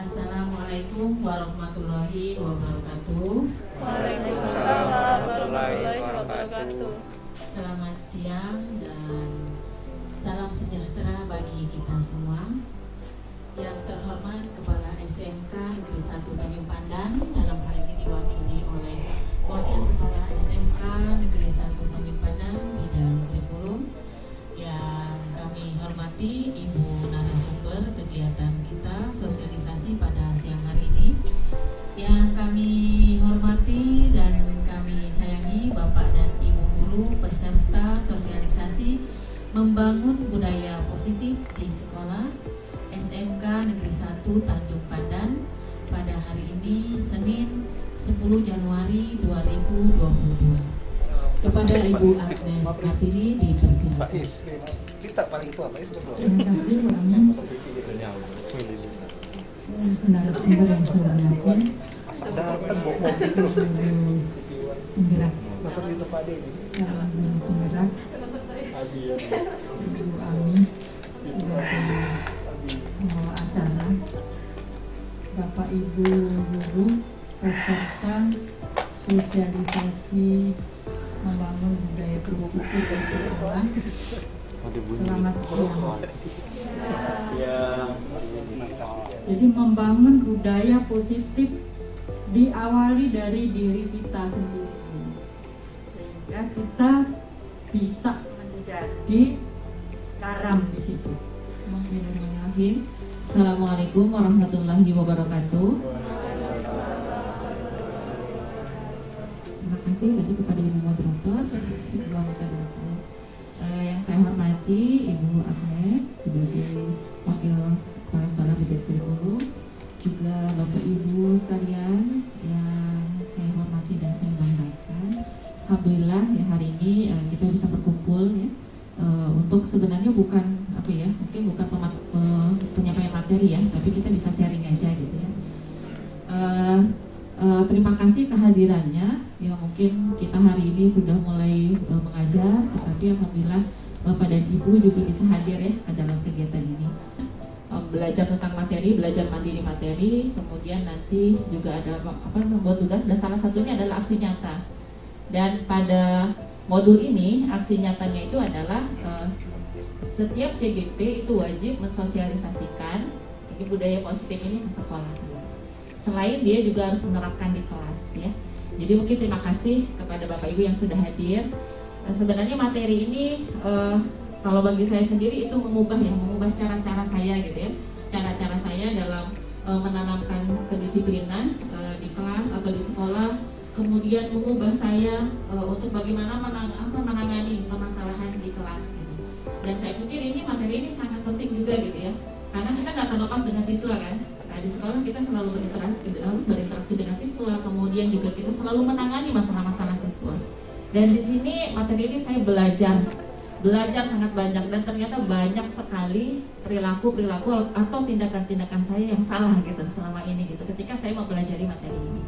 Assalamualaikum warahmatullahi wabarakatuh. Waalaikumsalam warahmatullahi wabarakatuh. Selamat siang dan salam sejahtera bagi kita semua. Yang terhormat Kepala SMK Negeri 1 Tanjung Pandan dalam hal ini diwakili oleh Wakil Kepala SMK Negeri 1 Tanjung Pandan bidang kurikulum. Yang kami hormati Ibu narasumber kegiatan kita sosialisasi pada siang hari ini. Yang kami hormati dan kami sayangi Bapak dan Ibu guru peserta sosialisasi membangun budaya positif di sekolah SMK Negeri 1 Tanjung Pandan pada hari ini Senin 10 Januari 2022. Kepada Ibu Agnes Kartini dipersilakan. Kita paling tua, Pak. Terima kasih Bu Amin. Narasumber yang saya hormati, penggerak penggerak Ibu Ami sebagai pengelola acara, Bapak Ibu guru peserta sosialisasi membangun budaya positif di sekolah. Selamat siang. Jadi membangun budaya positif diawali dari diri kita sendiri, sehingga kita bisa menjadi karam di situ. Bismillahirrahmanirrahim. Assalamualaikum warahmatullahi wabarakatuh. Terima kasih tadi kepada Ibu Moderator, Ibu Anggota DPR. Yang saya hormati Ibu Agnes sebagai Wakil Kepala Sekolah Bidang Kurikulum, juga Bapak Ibu sekalian yang saya hormati dan saya banggakan. Alhamdulillah ya hari ini kita bisa berkumpul ya untuk sebenarnya bukan mungkin bukan penyampaian materi ya, tapi kita bisa sharing aja gitu ya. Terima kasih kehadirannya ya, mungkin kita hari ini sudah mulai mengajar, tetapi alhamdulillah Bapak dan Ibu juga bisa hadir ya dalam kegiatan ini. Belajar tentang materi, belajar mandiri materi, kemudian nanti juga ada membuat tugas dan salah satunya adalah aksi nyata. Dan pada modul ini aksi nyatanya itu adalah setiap CGP itu wajib mensosialisasikan ini budaya positif ini ke sekolah. Selain dia juga harus menerapkan di kelas ya. Jadi mungkin terima kasih kepada Bapak Ibu yang sudah hadir. Sebenarnya materi ini kalau bagi saya sendiri itu mengubah cara-cara saya gitu ya. Cara-cara saya dalam menanamkan kedisiplinan di kelas atau di sekolah, kemudian mengubah saya untuk bagaimana menangani permasalahan di kelas gitu. Dan saya pikir ini materi ini sangat penting juga gitu ya. Karena kita nggak terlepas dengan siswa kan. Nah, di sekolah kita selalu berinteraksi dengan siswa, kemudian juga kita selalu menangani masalah-masalah siswa. Dan di sini materi ini saya belajar sangat banyak, dan ternyata banyak sekali perilaku atau tindakan-tindakan saya yang salah gitu selama ini gitu ketika saya mempelajari materi ini.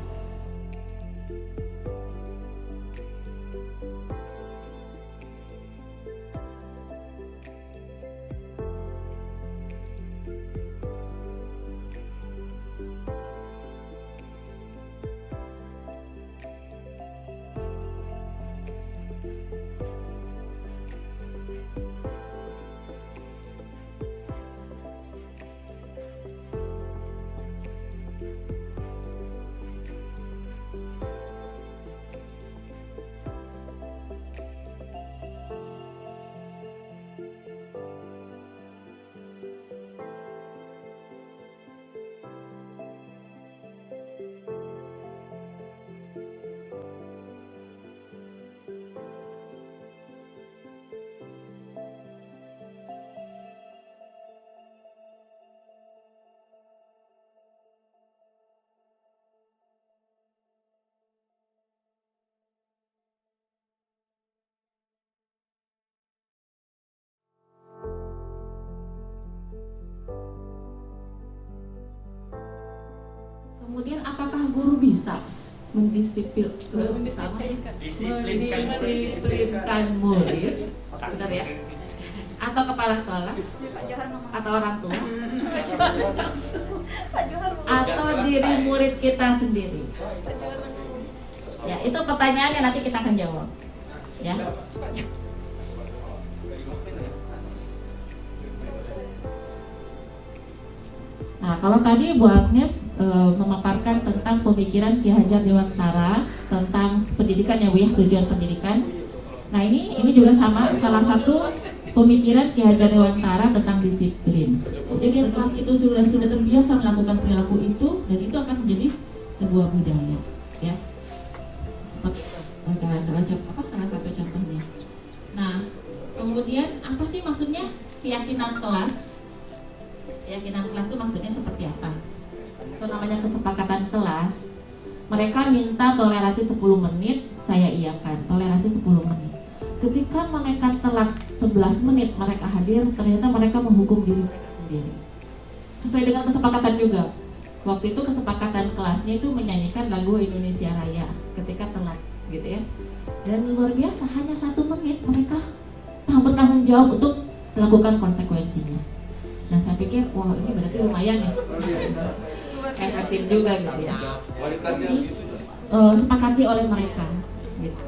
Kemudian apakah guru bisa mendisiplinkan murid? Sebentar ya. atau kepala sekolah, Pak Johar ngomong. atau orang tua, Pak Johar ngomong. atau diri murid kita sendiri? Pak Johar ngomong. Ya, itu pertanyaannya nanti kita akan jawab. Ya. Nah, kalau tadi Bu Agnes memaparkan tentang pemikiran Ki Hajar Dewantara tentang pendidikan ya Bu ya, tujuan pendidikan. Nah, ini juga sama, salah satu pemikiran Ki Hajar Dewantara tentang disiplin. Jadi kelas itu sudah terbiasa melakukan perilaku itu, dan itu akan menjadi sebuah budaya, ya. Seperti salah satu contohnya. Nah, kemudian apa sih maksudnya keyakinan kelas? Keyakinan kelas itu maksudnya seperti apa? Itu namanya kesepakatan kelas. Mereka minta toleransi 10 menit, saya iakan toleransi 10 menit. Ketika mereka telat 11 menit mereka hadir, ternyata mereka menghukum diri mereka sendiri. Sesuai dengan kesepakatan juga. Waktu itu kesepakatan kelasnya itu menyanyikan lagu Indonesia Raya ketika telat, gitu ya. Dan luar biasa, hanya 1 menit mereka bertanggung jawab untuk melakukan konsekuensinya. Nah, saya pikir, wah ini berarti lumayan ya, efektif juga gitu ya. Sepakati oleh mereka, gitu.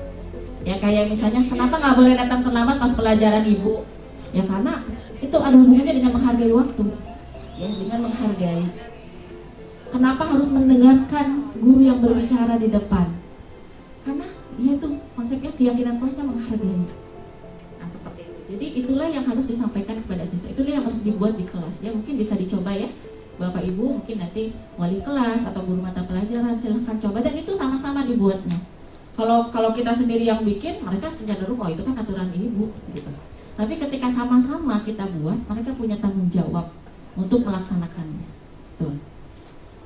Ya kayak misalnya, kenapa nggak boleh datang terlambat pas pelajaran ibu? Ya karena itu ada hubungannya dengan menghargai waktu, ya dengan menghargai. Kenapa harus mendengarkan guru yang berbicara di depan? Karena ya itu konsepnya keyakinan kelasnya menghargai. Nah seperti itu. Jadi itulah yang harus disampaikan kepada siswa. Itulah yang harus dibuat di kelas. Ya mungkin bisa dicoba ya, Bapak Ibu, mungkin nanti wali kelas atau guru mata pelajaran silahkan coba, dan itu sama-sama dibuatnya. Kalau kita sendiri yang bikin, mereka cenderung oh itu kan aturan ibu gitu. Tapi ketika sama-sama kita buat, mereka punya tanggung jawab untuk melaksanakannya. Tuh.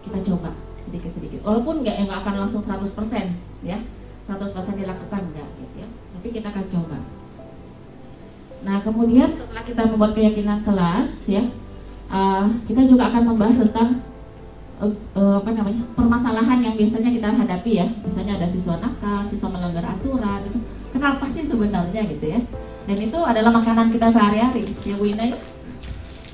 Kita coba sedikit-sedikit. Walaupun nggak akan langsung 100% ya. 100% dilakukan enggak gitu ya. Tapi kita akan coba. Nah, kemudian setelah kita membuat keyakinan kelas ya, kita juga akan membahas tentang permasalahan yang biasanya kita hadapi ya. Misalnya ada siswa nakal, siswa melanggar aturan gitu. Kenapa sih sebenarnya gitu ya? Dan itu adalah makanan kita sehari-hari. Ya Bu Ina,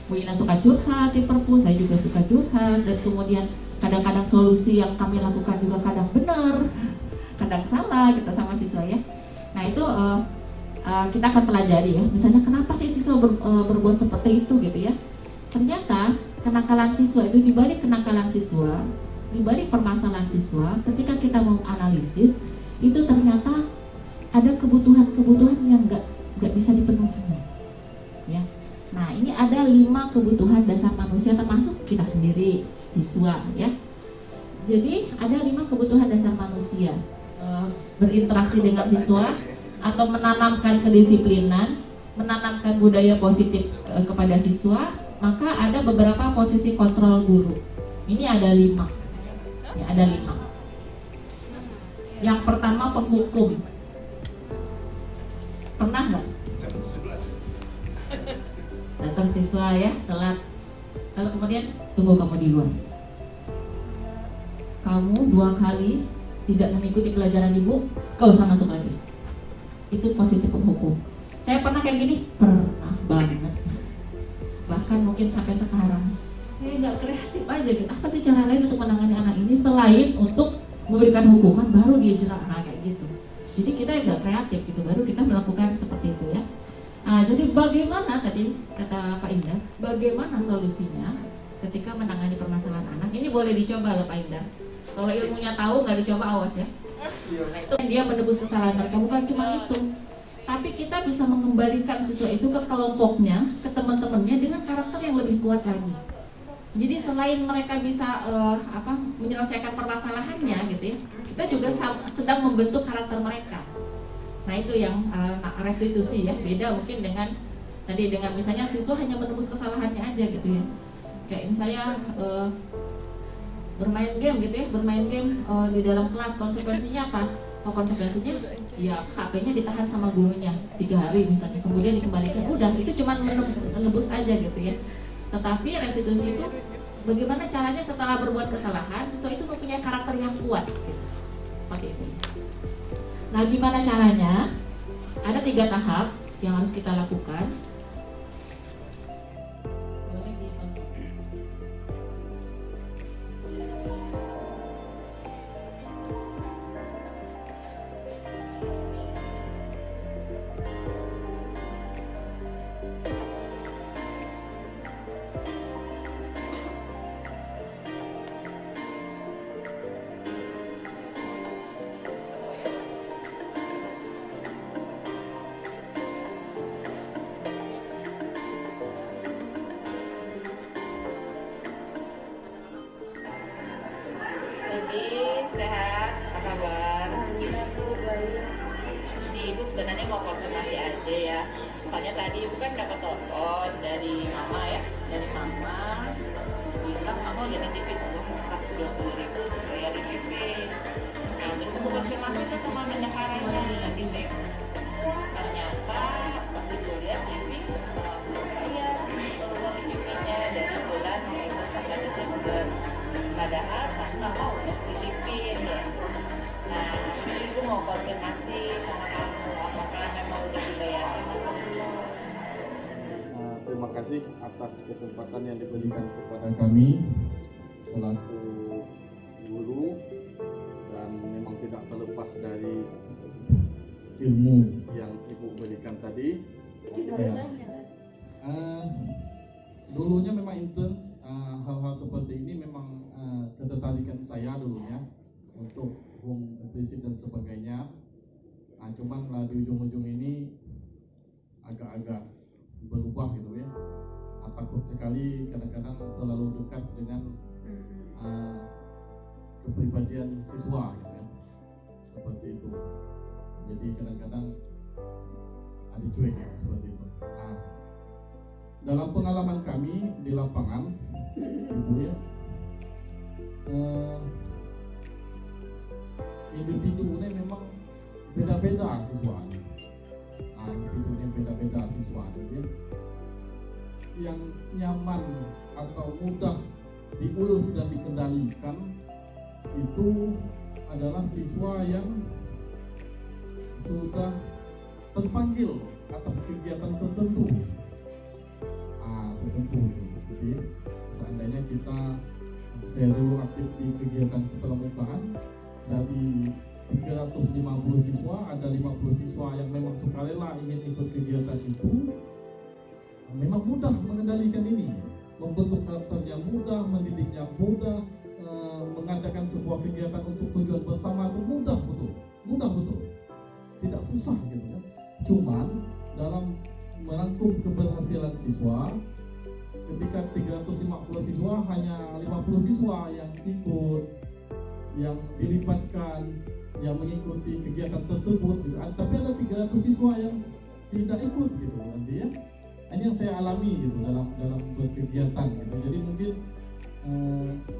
Bu Ina suka curhat di perpus, saya juga suka curhat, dan kemudian kadang-kadang solusi yang kami lakukan juga kadang benar, kadang salah kita sama siswa ya. Nah itu kita akan pelajari ya. Misalnya kenapa sih siswa berbuat seperti itu gitu ya? Ternyata kenakalan siswa itu, dibalik kenakalan siswa, dibalik permasalahan siswa, ketika kita mau analisis itu ternyata ada kebutuhan-kebutuhan yang nggak bisa dipenuhi ya. Nah ini ada 5 kebutuhan dasar manusia, termasuk kita sendiri siswa ya. Jadi ada 5 kebutuhan dasar manusia, berinteraksi dengan siswa atau menanamkan kedisiplinan, menanamkan budaya positif kepada siswa. Maka ada beberapa posisi kontrol guru. Ini ada 5. Ya, ada 5. Yang pertama penghukum. Pernah nggak? Datang siswa ya, telat. Lalu kemudian tunggu kamu di luar. Kamu 2 kali tidak mengikuti pelajaran ibu, kau usah masuk lagi. Itu posisi penghukum. Saya pernah kayak gini? Pernah banget. Bahkan mungkin sampai sekarang saya nggak kreatif aja gitu. Apa sih cara lain untuk menangani anak ini selain untuk memberikan hukuman baru dia jerak kayak gitu. Jadi kita nggak kreatif gitu, baru kita melakukan seperti itu ya. Nah, jadi bagaimana tadi kata Pak Indar, bagaimana solusinya ketika menangani permasalahan anak? Ini boleh dicoba loh Pak Indar. Kalau ilmunya tahu nggak dicoba awas ya. Nah, itu dia menebus kesalahan mereka, bukan cuma itu. Tapi kita bisa mengembalikan siswa itu ke kelompoknya, ke teman-temannya dengan karakter yang lebih kuat lagi. Jadi selain mereka bisa menyelesaikan permasalahannya gitu ya, kita juga sedang membentuk karakter mereka. Nah itu yang restitusi ya, beda mungkin dengan tadi dengan misalnya siswa hanya menebus kesalahannya aja gitu ya. Kayak misalnya bermain game gitu ya, bermain game di dalam kelas, konsekuensinya apa? Konsekuensinya ya HP-nya ditahan sama gurunya 3 hari misalnya, kemudian dikembalikan, udah itu cuma menebus aja gitu ya. Tetapi restitusi itu bagaimana caranya setelah berbuat kesalahan siswa itu mempunyai karakter yang kuat gitu. Seperti itu. Nah gimana caranya? Ada 3 tahap yang harus kita lakukan. pagi, sehat, apa kabar? Ini Ibu sebenarnya mau konfirmasi aja ya. Soalnya tadi Ibu kan dapat telepon dari Mama ya, dari Mama bilang Mama udah nitipin uang 120.000 bayar IPP. Nah, terus Ibu konfirmasi tuh sama bendaharanya gitu ya. Ternyata pas Ibu lihat ini bayar uang IPP-nya dari bulan November sampai Desember. Padahal Sastra mau dititipin ya. Nah, Ibu mau konfirmasi sama kamu apakah memang udah dibayarin atau belum. Terima kasih atas kesempatan yang diberikan kepada kami selaku guru, dan memang tidak terlepas dari ilmu yang Ibu berikan tadi. Ya. Dulunya memang intens hal-hal seperti ini, memang ketertarikan saya dulunya untuk home visit dan sebagainya. Cuman di ujung-ujung ini agak-agak berubah gitu ya. Takut sekali kadang-kadang terlalu dekat dengan kepribadian siswa gitu ya. Seperti itu. Jadi kadang-kadang ada cuek ya seperti itu. Dalam pengalaman kami di lapangan, Ibu ya, individunya memang beda-beda siswanya. Individunya beda-beda siswanya ya. Yang nyaman atau mudah diurus dan dikendalikan itu adalah siswa yang sudah terpanggil atas kegiatan tertentu. Tertentu gitu ya. Seandainya kita serius aktif di kegiatan kepramukaan, dari 350 siswa ada 50 siswa yang memang sukarela ingin ikut kegiatan itu, memang mudah mengendalikan ini, membentuk karakternya mudah, mendidiknya mudah, mengadakan sebuah kegiatan untuk tujuan bersama itu mudah betul, tidak susah gitu kan. Cuman dalam merangkum keberhasilan siswa, ketika 350 siswa hanya 50 siswa yang ikut, yang dilibatkan, yang mengikuti kegiatan tersebut gitu. Tapi ada 300 siswa yang tidak ikut gitu nanti ya. Ini yang saya alami gitu dalam berkegiatan gitu. Jadi mungkin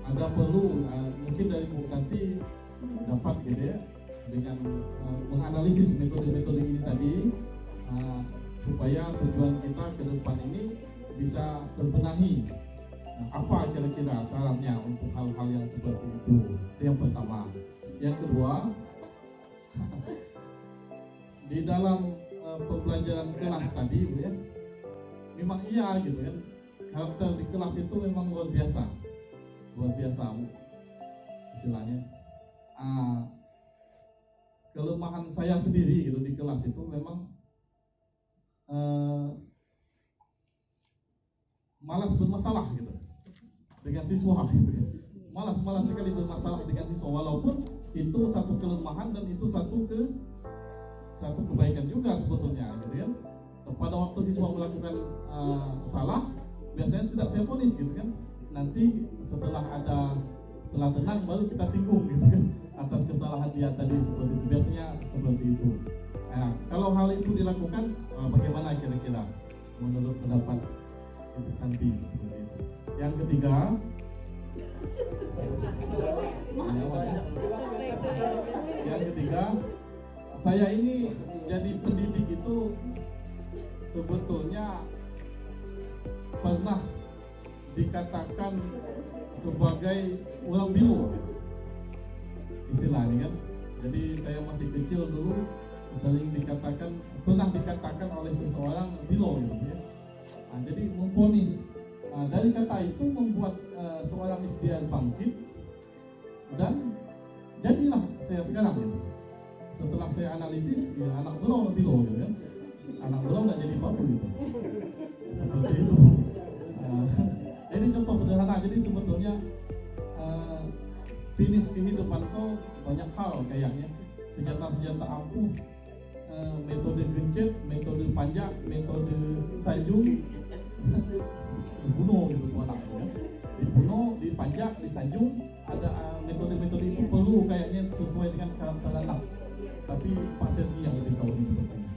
ada perlu mungkin dari Bu nanti dapat gitu ya, dengan menganalisis metode-metode ini tadi, supaya tujuan kita ke depan ini bisa terbenahi. Apa kira-kira sarannya untuk hal-hal yang seperti itu? Itu yang pertama. Yang kedua, di dalam pembelajaran kelas tadi ya, memang iya gitu kan, karakter di kelas itu memang luar biasa istilahnya. Kelemahan saya sendiri gitu di kelas itu memang malas bermasalah gitu dengan siswa gitu. Malas sekali bermasalah dengan siswa, walaupun itu satu kelemahan dan itu satu kebaikan juga sebetulnya gitu ya. Pada waktu siswa melakukan salah, biasanya tidak saya vonis gitu kan. Nanti setelah ada telah tenang baru kita singgung gitu kan atas kesalahan dia tadi, seperti itu. Biasanya seperti itu. Kalau hal itu dilakukan, bagaimana kira-kira menurut pendapat Ibu Kanti seperti itu? Yang ketiga, saya ini jadi pendidik itu sebetulnya pernah dikatakan sebagai ulang bilu istilahnya kan. Jadi saya masih kecil dulu sering pernah dikatakan oleh seseorang bilo gitu ya. Jadi memvonis. Dari kata itu membuat seorang Isdian bangkit, dan jadilah saya sekarang gitu. Setelah saya analisis, ya anak belum bilo gitu kan. Anak belum nggak jadi babu gitu. Seperti itu. Ini contoh sederhana. Jadi sebetulnya finish kehidupan tuh banyak hal kayaknya. Senjata-senjata ampuh, metode gencet, metode panjat, metode sanjung, dibunuh gitu tuh anak ya. Dibunuh, dipanjat diajak, disanjung, ada metode-metode itu perlu kayaknya sesuai dengan karakter anak. Tapi Pak Sergi yang lebih tahu ini sepertinya.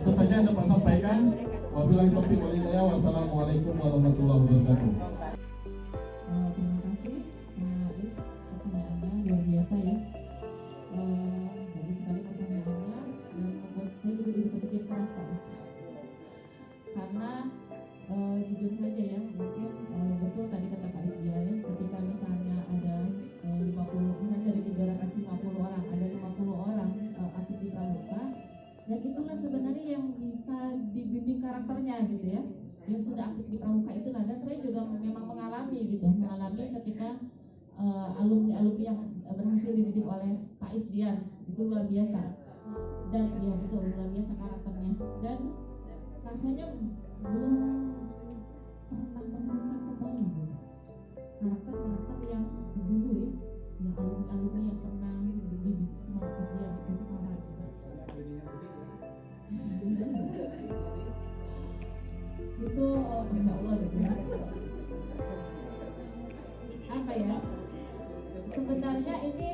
Itu saja yang dapat sampaikan. Wabillahi taufiq wal hidayah. Wassalamualaikum warahmatullahi wabarakatuh. Terima kasih Pak Is, pertanyaannya luar biasa ya. Bagus sekali pertanyaannya dan membuat saya juga jadi berpikir keras Pak Is. Karena jujur saja ya, mungkin betul tadi kata Pak Isdia ya, ketika misalnya ada 50, misalnya dari 350 orang, ada 50 orang aktif di pramuka, dan itulah sebenarnya yang bisa dibimbing karakternya gitu ya, yang sudah aktif di pramuka itulah. Dan saya juga memang mengalami ketika alumni-alumni yang berhasil dididik oleh Pak Isdian, itu luar biasa. Dan ya betul, luar biasa karakternya, dan rasanya belum pernah menemukan kembali karakter-karakter yang dulu ya, yang alumni-alumni yang pernah dididik sama Pak Isdian itu sekarang. Itu Masya Allah gitu ya. Apa ya, sebenarnya ini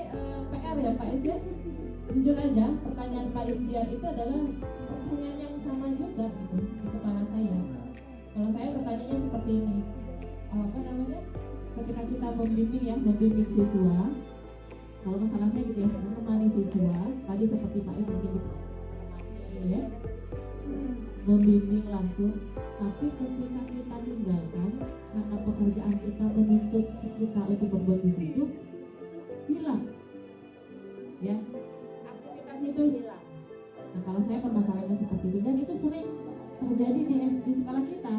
PR ya Pak Is ya. Jujur aja, pertanyaan Pak Isdian itu adalah pertanyaan yang sama juga gitu di kepala saya. Kalau saya bertanyanya seperti ini, apa namanya, ketika kita membimbing siswa, kalau masalah saya gitu ya, menemani siswa, tadi seperti Pak Is mungkin ya, membimbing langsung, tapi ketika kita tinggalkan karena pekerjaan kita menuntut kita untuk berbuat di situ, hilang ya, aktivitas itu hilang. Nah kalau saya permasalahannya seperti itu, dan itu sering terjadi di sekolah kita.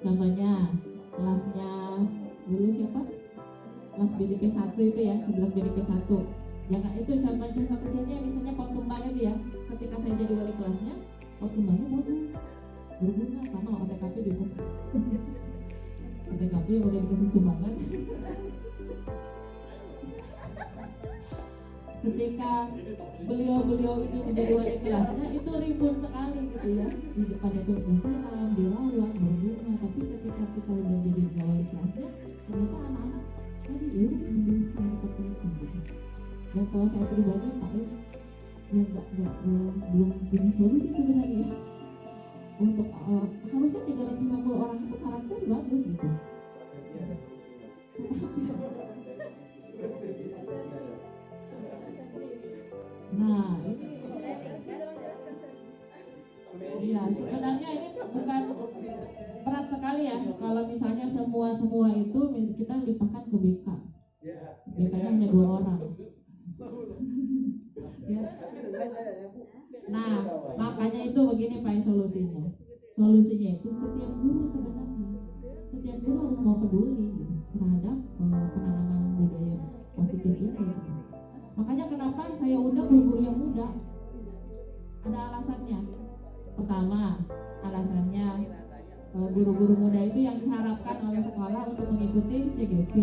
Contohnya kelasnya dulu siapa? Kelas BDP 1 itu ya, 11 BDP 1. Jangan itu contoh kerjanya, misalnya pot kembang itu ya. Ketika saya jadi wali kelasnya, pot kembangnya bagus, berbunga, sama OTKP juga. OTKP udah dikasih sumbangan. Ketika beliau ini menjadi wali kelasnya, itu ribut sekali gitu ya, di depannya tuh disiram, dirawat, berbunga. Tapi ketika kita udah jadi wali kelasnya, ternyata anak-anak tadi ya udah sembunyikan seperti itu gitu. Dan kalau saya pribadi Pak Is ya belum punya solusi sebenarnya untuk harusnya 350 orang itu karakter bagus gitu. Nah ini iya, sebenarnya ini bukan berat sekali ya kalau misalnya semua itu kita limpahkan ke BK. BK-nya hanya 2 orang. Ya. Nah, makanya itu begini Pak solusinya. Solusinya itu setiap guru harus mau peduli gitu, terhadap penanaman budaya positif ini. Gitu. Makanya kenapa saya undang guru-guru yang muda? Ada alasannya. Pertama, alasannya guru-guru muda itu yang diharapkan oleh sekolah untuk mengikuti CGP.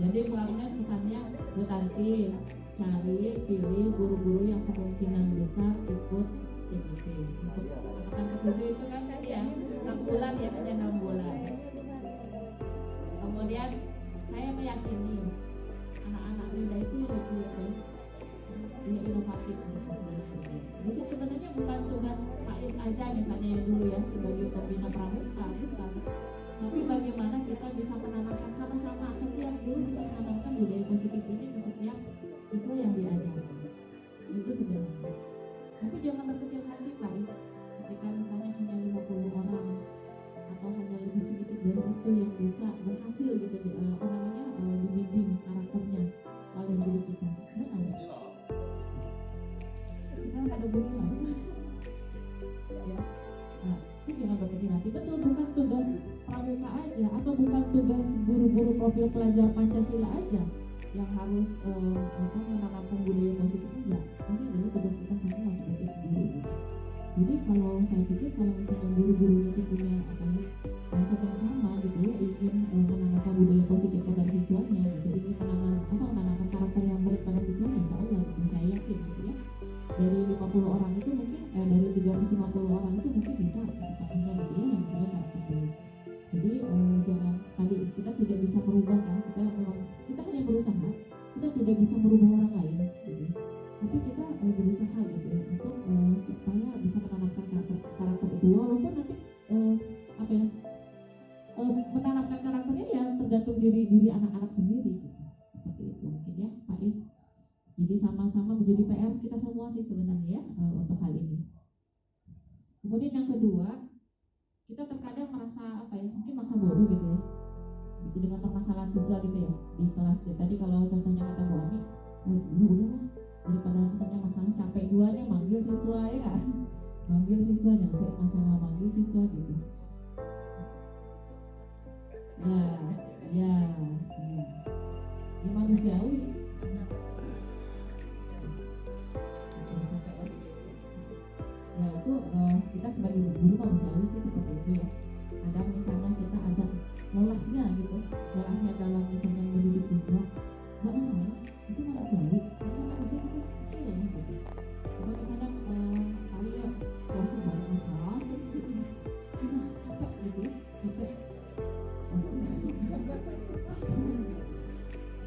Jadi Bu Agnes pesannya, Bu Tanti pilih guru-guru yang kemungkinan besar ikut CGP. Untuk angkatan ke-7 itu kan tadi ya 6 bulan ya, hanya 6 bulan. Kemudian saya meyakini anak-anak muda itu lebih inovatif untuk berbeda. Jadi sebenarnya bukan tugas Pak Is aja misalnya ya dulu ya sebagai pembina pramuka, bukan. Tapi bagaimana kita bisa menanamkan sama-sama, setiap guru bisa menanamkan budaya positif ini ke setiap siswa yang diajarkan. Itu sebenarnya. Tapi jangan berkecil hati Pak Is, ketika misalnya hanya 50 orang atau hanya lebih sedikit dari itu yang bisa berhasil gitu dibimbing karakternya oleh diri kita. Jangan ada. Sekarang ada guru langsung. Ya. Nah, itu jangan berkecil hati. Betul, bukan tugas pramuka aja atau bukan tugas guru-guru profil pelajar Pancasila aja yang harus menanamkan budaya positif, enggak. Ini adalah tugas kita semua sebagai guru. Jadi kalau saya pikir kalau misalnya guru-gurunya itu punya mindset yang sama gitu ya, ingin menanamkan budaya positif pada siswanya gitu, ingin menanamkan karakter yang baik pada siswanya, insya Allah gitu, saya yakin gitu ya. Dari 50 orang itu mungkin dari 350 orang itu mungkin bisa sepertinya gitu ya yang punya karakter tidak bisa merubah orang lain gitu. Tapi kita berusaha gitu ya untuk supaya bisa menanamkan karakter itu, walaupun nanti menanamkan karakternya yang tergantung diri anak-anak sendiri gitu. Seperti itu mungkin ya Pak Is. Jadi sama-sama menjadi PR kita semua sih sebenarnya ya untuk hal ini. Kemudian yang kedua, kita terkadang merasa mungkin masa bodoh gitu ya, gitu dengan permasalahan siswa gitu ya di kelas ya. Tadi kalau contohnya kata Bu Ami, ya udahlah, daripada misalnya masalah capek duluan ya manggil siswa ya kan, manggil siswa, nyelesain masalah manggil siswa gitu. Ya manusiawi. Ya itu kita sebagai guru manusiawi sih seperti itu ya. Kadang misalnya kita ada lelahnya gitu, lelahnya dalam misalnya mendidik siswa, nggak masalah, itu manusiawi. Karena manusia kita kecil gitu. Kalau misalnya kali ya kelasnya banyak masalah, terus capek gitu, capek.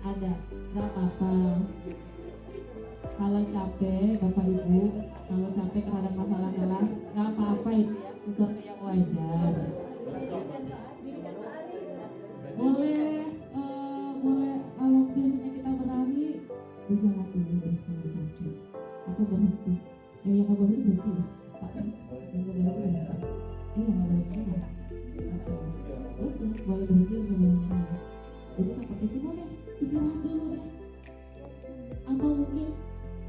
Ada, nggak apa-apa. Kalau capek Bapak Ibu, kalau capek terhadap masalah kelas, nggak apa-apa, itu sesuatu yang wajar. Boleh kalau biasanya kita berlari, berjalan dulu deh kalau capek, atau berhenti. Yang nggak boleh itu berhenti ya, Pak. Yang nggak boleh itu berhenti. Nggak boleh nyerah. Betul, boleh berhenti, nggak boleh nyerah. Jadi seperti itu boleh istirahat dulu deh. Atau mungkin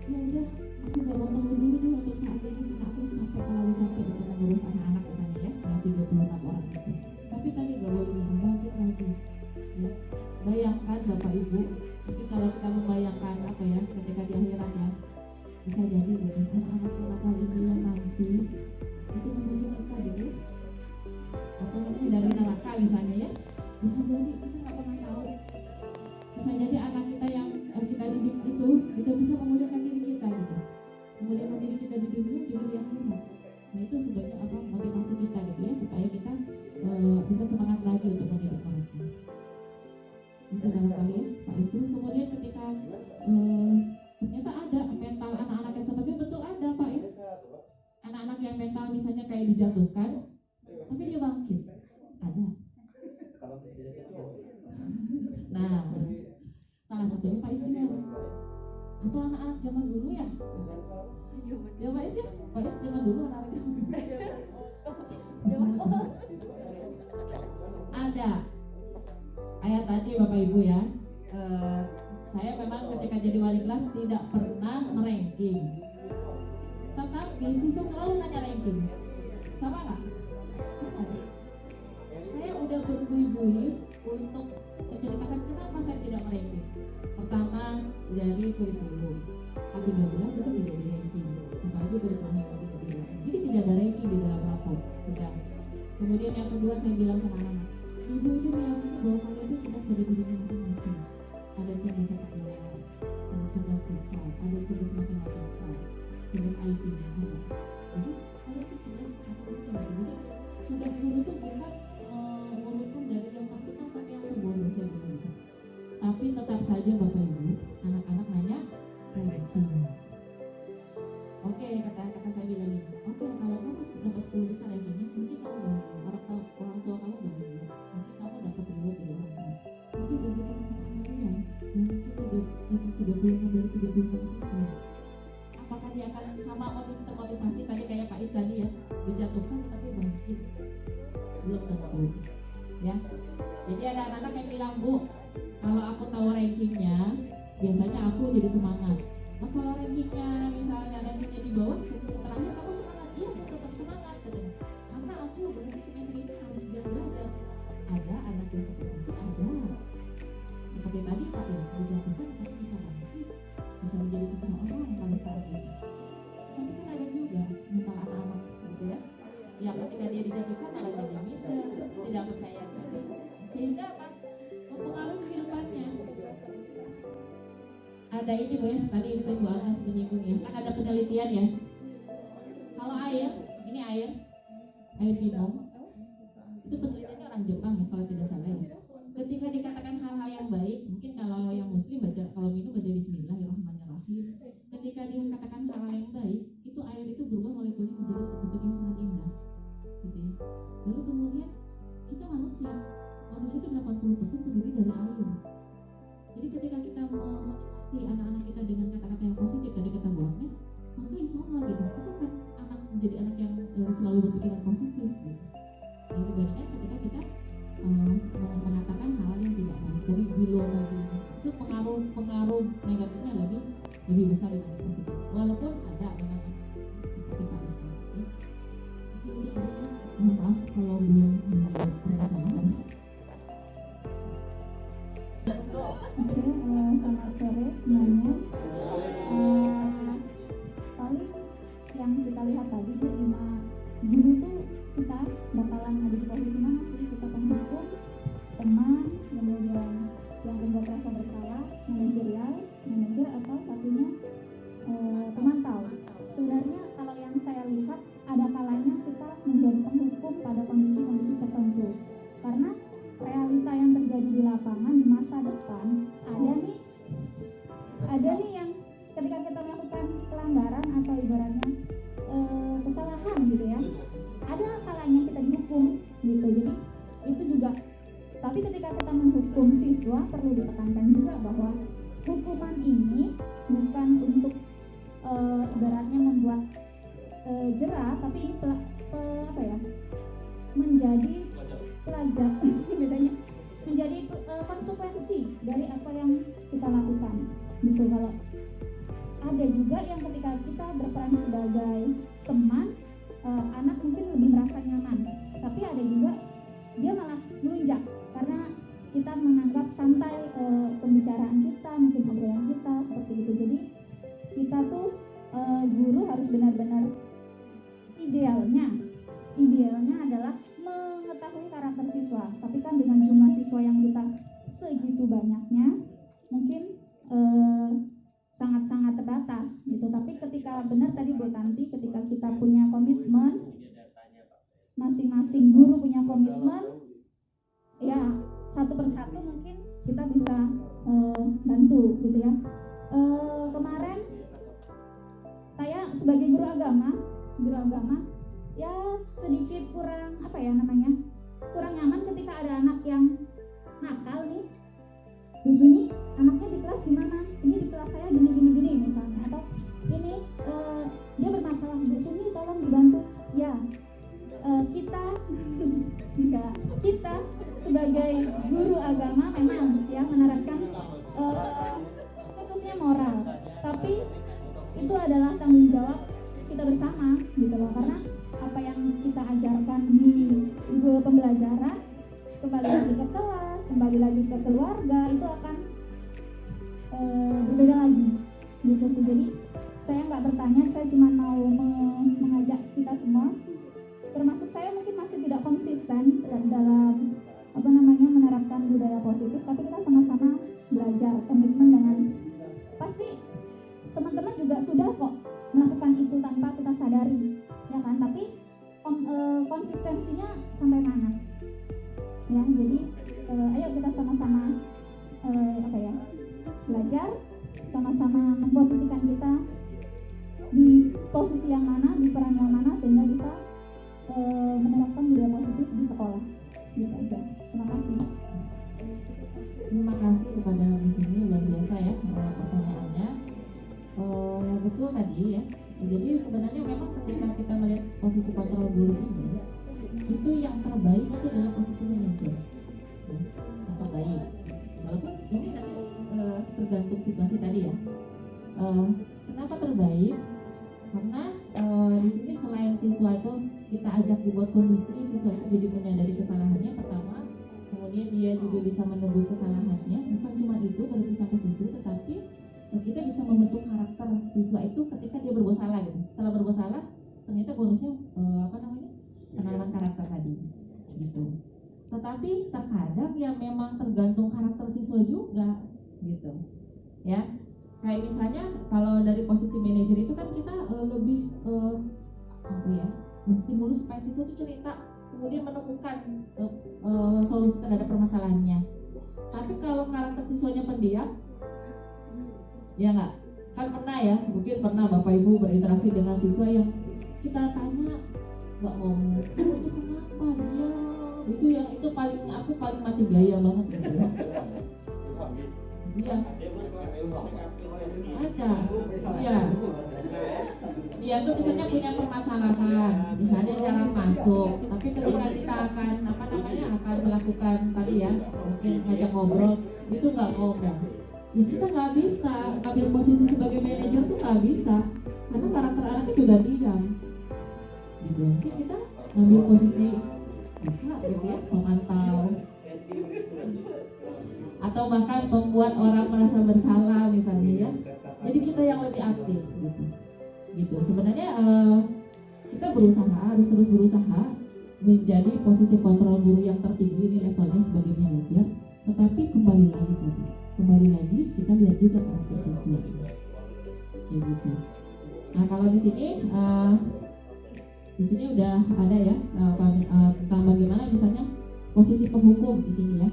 ya udah, aku nggak mau tunggu dulu deh untuk saat ini karena aku capek, terlalu capek untuk ngurus anak-anak misalnya ya, yang 36 orang itu. Tapi tadi nggak boleh nyerah, bangkit lagi. Ya, bayangkan Bapak Ibu, jadi kalau kita membayangkan ketika di akhirat ya, bisa jadi mungkin anak-anak yang nakal ini yang nanti itu menuju kita gitu, atau mungkin dari neraka misalnya ya, bisa jadi kita nggak pernah tahu. Bisa jadi anak kita yang kita didik itu bisa memuliakan diri kita gitu, memuliakan diri kita di dunia juga di akhirat. Nah itu sebenarnya motivasi kita gitu ya, supaya kita bisa semangat lagi untuk mendidik mereka. Itu barangkali ya Pak Istri. Kemudian ketika ternyata ada mental anak-anak yang seperti itu, betul ada Pak Is, anak-anak yang mental misalnya kayak dijatuhkan tapi dia bangkit, ada. Nah, salah satunya Pak Is ya. Atau anak-anak zaman dulu ya Pak Is ya, Pak Is zaman dulu anak-anak ada. Kayak tadi Bapak Ibu ya, saya memang ketika jadi wali kelas tidak pernah meranking, tetapi siswa selalu nanya ranking. Sama nggak? Sama ya? Saya udah berbuih-buih untuk menceritakan kenapa saya tidak meranking. Pertama, dari kurikulum A13 itu tidak di ranking, apalagi kurikulum yang tidak di ranking. Jadi tidak ada ranking di dalam rapor sedang. Kemudian yang kedua, saya bilang sama anak, ibu itu meyakini bahwa kalian itu cerdas pada dirinya masing-masing. Ada cerdas sepak bola, ada cerdas futsal, ada cerdas matematika, cerdas IT-nya ada. Jadi kalian itu cerdas masing-masing. Jadi tugas guru itu bukan mengurutkan dari yang terpintar sampai yang terbodoh, saya bilang gitu. Tapi tetap saja Bapak Ibu, anak-anak nanya ranking. Oke, kata saya bilang gini, oke, kalau kamu dapat 10 besar rankingnya, mungkin kamu bahagia, orang tua kamu bahagia, mungkin kamu dapat reward dari orang tua. Tapi bagi teman-teman kalian yang mungkin 36 dari 36 siswa, apakah dia akan sama termotivasi tadi kayak Pak Is tadi ya, dijatuhkan tetapi bangkit? Belum tentu ya. Jadi ada anak-anak yang bilang, Bu, kalau aku tahu rankingnya, biasanya aku jadi semangat. Nah kalau rankingnya misalnya rankingnya di bawah, ketika terakhir kamu semangat? Iya, aku tetap semangat katanya. Karena aku berarti semester ini harus giat belajar. Ada anak yang seperti itu, ada. Seperti tadi Pak Is dijatuhkan tapi bisa bangkit, bisa menjadi seseorang pada saat ini. Tapi kan ada juga mental anak-anak gitu ya, yang ketika dia dijatuhkan malah jadi minder, tidak percaya diri, sehingga apa? Mempengaruhi kehidupannya. Ada ini Bu ya, tadi Bu Agnes menyinggung ya, kan ada penelitian ya. Kalau air, ini air minum, itu penelitiannya orang Jepang ya kalau tidak salah ya. Ketika dikatakan hal-hal yang baik, mungkin kalau yang muslim kalau minum baca Bismillahirrahmanirrahim. Ketika dia katakan hal yang baik, itu air itu berubah molekulnya menjadi sebentuk yang sangat indah, gitu ya. Lalu kemudian kita manusia itu 80% terdiri dari air. Jadi ketika kita memotivasi anak-anak kita dengan kata-kata yang positif, tadi kata Bu Agnes, maka insya Allah gitu, kita akan menjadi anak yang selalu berpikiran positif gitu. Jadi dibandingkan ketika kita mengatakan hal yang tidak baik dari luar tadi, itu pengaruh negatifnya lebih besar daripada positif. Walaupun ada memang seperti Pak Isma. Itu aja. Mohon maaf kalau belum menjawab permasalahan. Oke, selamat sore semuanya. Paling yang kita lihat tadi itu 5 guru itu kita bakalan ada di posisi mana sih? Kita penghukum, teman, kemudian yang membuat rasa bersalah, manajer atau satunya pemantau. Sebenarnya kalau yang saya lihat ada kalanya kita menjadi penghukum pada kondisi-kondisi tertentu, karena realita yang terjadi di lapangan di masa depan ada nih yang ketika kita melakukan pelanggaran atau ibaratnya kesalahan gitu ya, ada kalanya kita dihukum gitu. Jadi itu juga, tapi ketika kita menghukum siswa perlu ditekankan juga bahwa hukuman ini bukan untuk ibaratnya membuat jerah, tapi ini menjadi pelajar bedanya menjadi konsekuensi dari apa yang kita lakukan gitu. Kalau ada juga yang ketika kita berperan sebagai teman, anak mungkin lebih merasa nyaman, tapi ada juga dia malah melunjak karena kita menganggap santai pembicaraan kita, mungkin obrolan kita seperti itu. Jadi kita tuh guru harus benar-benar idealnya adalah mengetahui karakter siswa, tapi kan dengan jumlah siswa yang kita segitu banyaknya mungkin sangat-sangat terbatas gitu. Tapi ketika benar tadi Bu Tanti, ketika kita punya komitmen, masing-masing guru punya komitmen, ya satu persatu mungkin kita bisa bantu gitu ya. Kemarin saya sebagai guru agama ya sedikit kurang kurang nyaman ketika ada anak yang nakal nih. Bu Suni, anaknya di kelas gimana? Ini di kelas saya gini misalnya, atau ini dia bermasalah, Bu Suni tolong dibantu. Ya, kita sebagai guru agama memang ya menerapkan khususnya moral, tapi itu adalah tanggung jawab kita bersama gitu loh, karena apa yang kita ajarkan di pembelajaran kembali lagi ke kelas, kembali lagi ke keluarga, itu akan berbeda lagi gitu sih. Jadi saya nggak bertanya, saya cuma mau mengajak kita semua, termasuk saya mungkin masih tidak konsisten dalam menerapkan budaya positif, tapi kita sama-sama belajar komitmen dengan, pasti teman-teman juga sudah kok melakukan itu tanpa kita sadari ya kan, tapi konsistensinya sampai mana ya. Jadi ayo kita sama-sama belajar, sama-sama memposisikan kita di posisi yang mana, di peran yang mana, sehingga bisa menerapkan budaya positif di sekolah gitu aja. Terima kasih. Terima kasih kepada Bu Sini, luar biasa ya pertanyaannya. Ya betul tadi ya. Jadi sebenarnya memang ketika kita melihat posisi kontrol guru ini, itu yang terbaik itu adalah posisi manajer. Yang terbaik. Walaupun ini tadi tergantung situasi tadi ya. Kenapa terbaik? Karena di sini selain siswa itu kita ajak dibuat kondisi siswa itu jadi menyadari kesalahannya pertama, kemudian dia juga bisa menebus kesalahannya. Bukan cuma itu berhenti sampai situ, tetapi kita bisa membentuk karakter siswa itu ketika dia berbuat salah gitu. Setelah berbuat salah, ternyata bonusnya penanaman karakter tadi gitu. Tetapi terkadang yang memang tergantung karakter siswa juga gitu ya. Kayak misalnya kalau dari posisi manajer itu kan kita lebih menstimulus supaya siswa itu cerita, kemudian menemukan solusi terhadap permasalahannya. Tapi kalau karakter siswanya pendiam, Ya nggak? Kan pernah ya, mungkin pernah Bapak Ibu berinteraksi dengan siswa yang kita tanya nggak ngomong, itu kenapa dia? Itu aku paling mati gaya banget gitu ya. Iya. Ada. Iya. Dia tuh misalnya punya permasalahan, misalnya cara masuk, tapi ketika kita akan akan melakukan tadi ya, mungkin ngajak ngobrol, itu nggak ngomong. Ya kita nggak bisa ambil posisi sebagai manajer tuh nggak bisa, karena karakter anaknya juga diam. Gitu. Mungkin kita ambil posisi bisa gitu ya, memantau, atau bahkan membuat orang merasa bersalah misalnya ya. Jadi kita yang lebih aktif gitu. Sebenarnya kita harus terus berusaha menjadi posisi kontrol guru yang tertinggi ini levelnya sebagai manajer. Tetapi kembali lagi kita lihat juga karakter siswa. Kayak gitu. Nah kalau di sini udah ada ya tentang bagaimana misalnya posisi penghukum di sini ya.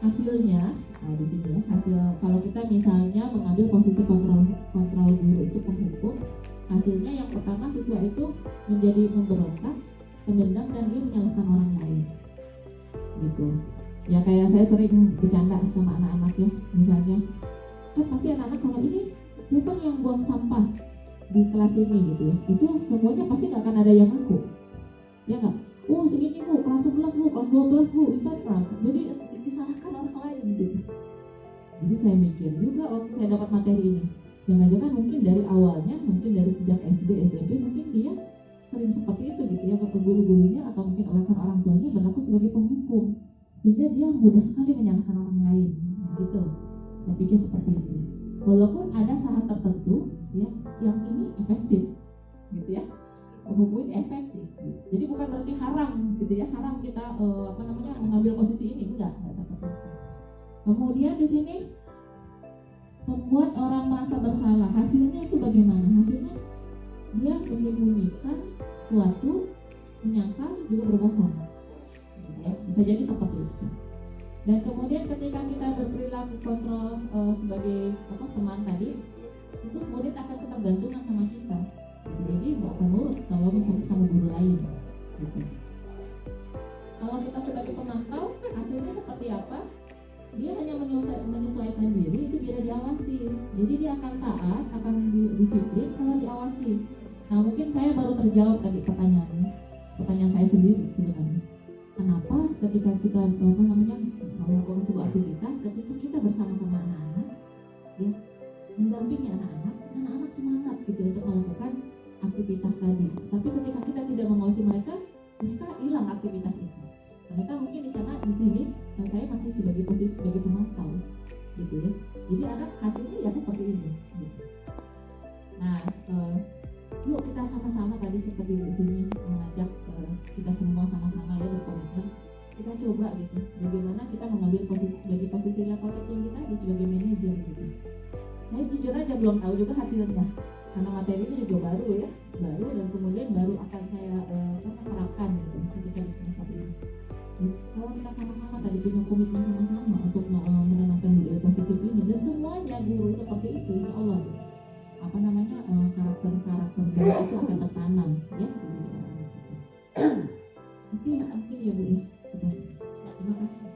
Hasilnya di sini ya, hasil kalau kita misalnya mengambil posisi kontrol guru itu penghukum, hasilnya yang pertama siswa itu menjadi memberontak, pendendam, dan dia menyalahkan orang lain gitu ya. Kayak saya sering bercanda sama anak-anak ya, misalnya kan pasti anak-anak kalau ini siapa nih yang buang sampah di kelas ini gitu ya, itu semuanya pasti nggak akan ada yang ngaku ya nggak. Oh segini bu, kelas 11 bu, kelas 12 bu, Isatra. Jadi disalahkan orang lain gitu. Jadi saya mikir juga waktu saya dapat materi ini, jangan-jangan mungkin dari awalnya, mungkin dari sejak SD, SMP, mungkin dia sering seperti itu gitu ya, ke guru-gurunya atau mungkin bahkan orang tuanya berlaku sebagai penghukum, sehingga dia mudah sekali menyalahkan orang lain gitu. Saya pikir seperti itu. Walaupun ada saat tertentu ya yang ini efektif gitu ya. Penghukum ini efektif, jadi bukan berarti haram gitu ya, haram kita mengambil posisi ini, enggak seperti itu. Kemudian di sini membuat orang merasa bersalah, hasilnya itu bagaimana? Hasilnya dia menyembunyikan sesuatu, menyangkal, juga berbohong, ya, bisa jadi seperti itu. Dan kemudian ketika kita berperilaku kontrol sebagai teman tadi, itu murid akan ketergantungan sama kita. Jadi nggak akan nurut kalau misalnya sama guru lain gitu. Kalau kita sebagai pemantau, hasilnya seperti apa? Dia hanya menyesuaikan diri, itu biar diawasi. Jadi dia akan taat, akan disiplin kalau diawasi. Nah mungkin saya baru terjawab tadi pertanyaan saya sendiri sebenarnya. Kenapa ketika kita melakukan sebuah aktivitas, ketika kita bersama-sama anak-anak, ya mendampingi anak-anak semangat gitu untuk melakukan aktivitas tadi. Tapi ketika kita tidak mengawasi mereka hilang aktivitas itu. Ternyata mungkin di sini dan saya masih sebagai posisi sebagai pemantau gitu ya. Jadi anak hasilnya ya seperti ini gitu. Nah yuk kita sama-sama tadi seperti di sini mengajak kita semua sama-sama ya berkomitmen, kita coba gitu bagaimana kita mengambil posisi sebagai posisi level tertinggi tadi sebagai manajer gitu. Saya jujur aja belum tahu juga hasilnya karena materi ini juga baru dan kemudian baru akan saya terapkan gitu ketika di semester ini. Jadi, kalau kita sama-sama tadi punya komitmen sama-sama untuk menanamkan budaya positif ini dan semuanya guru seperti itu, insya Allah karakter baik itu akan tertanam ya. Itu mungkin ya Bu ya. Terima kasih.